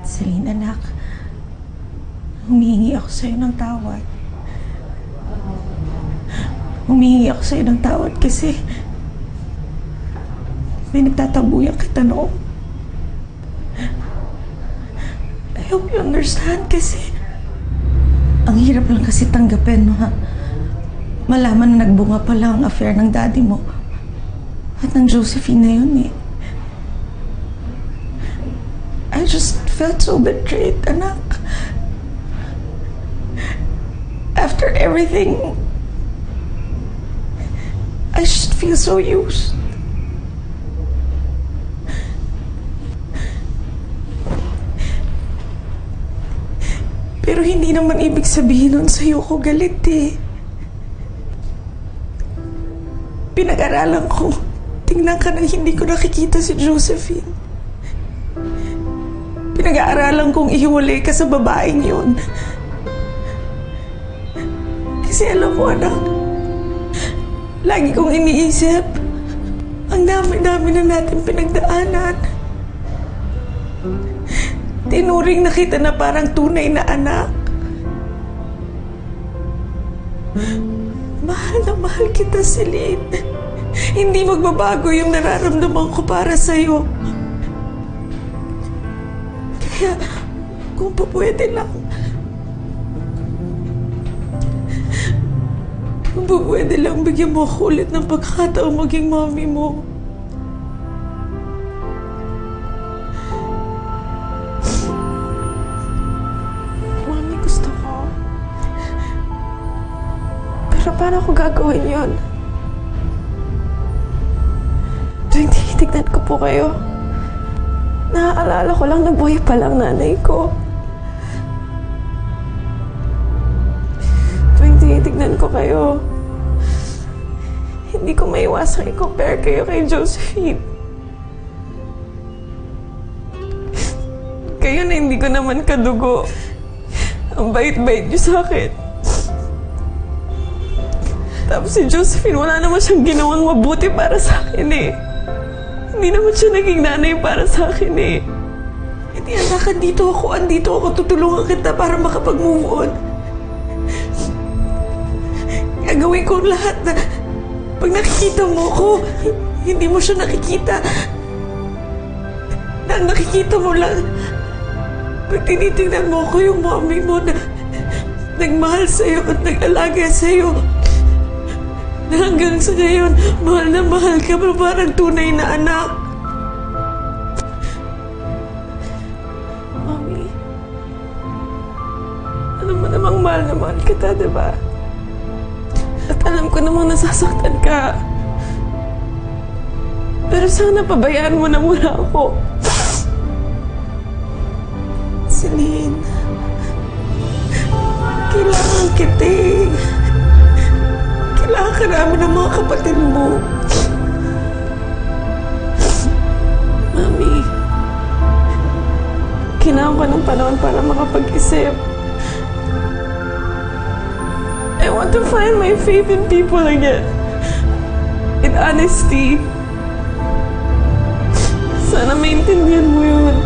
Celine, anak. Humihingi ako sa'yo ng tawad. Humihingi ako sa'yo ng tawad kasi may nagtatabuyan kita noon. I hope you understand kasi ang hirap lang kasi tanggapin, no, ha? Malaman na nagbunga pala ang affair ng daddy mo at ng Josephine na yun, eh. I just felt so betrayed, anak. After everything, I just feel so used. Pero hindi naman ibig sabihin nun sa'yo ko galit, eh. Pinag-aralan ko, tingnan ka nang hindi ko nakikita si Josephine. Pinag-aaralan kong ihiwalay ka sa babaeng yun. Kasi alam mo, anak, lagi kong iniisip, ang dami-dami na natin pinagdaanan. Tinuring na kita na parang tunay na anak. Mahal na mahal kita, Celine. Hindi magbabago yung nararamdaman ko para sa'yo. Kaya, kung pwede lang, bigyan mo ako ulit ng pagkakataong maging mommy mo. Mommy, gusto ko. Pero paano ko gagawin yun? Tuwing tinitignan ko po kayo, naaalala ko lang na buhay pa lang nanay ko. Tuwing tinitignan ko kayo, hindi ko maiwasang i-compare kayo kay Josephine. Kayo na hindi ko naman kadugo. Ang bait-bait niyo sa akin. Tapos si Josephine, wala naman siyang ginawang mabuti para sa akin, eh. Hindi naman siya naging nanay para sa akin, eh. Hindi, anak, andito ako. Tutulungan kita para makapag-move on. Gagawin ko lahat na pag nakikita mo ko, hindi mo siya nakikita. Nakikita mo lang. Pag tinitingnan mo ko, yung mommy mo na nagmahal sa'yo at nag-alaga sa'yo. Na hanggang sa ngayon, mahal na mahal ka, pero parang tunay na anak. Mommy, alam mo namang mahal na mahal kita, diba? At alam ko namang nasasaktan ka. Pero sana pabayaan mo na muna ako. Celine, kailangan kita, eh. Kailangan ka namin ng mga kapatid mo. Mami, kailangan ko ng panahon para makapag-isip. I want to find my faith in people again. In honesty. Sana maintindihan mo yun.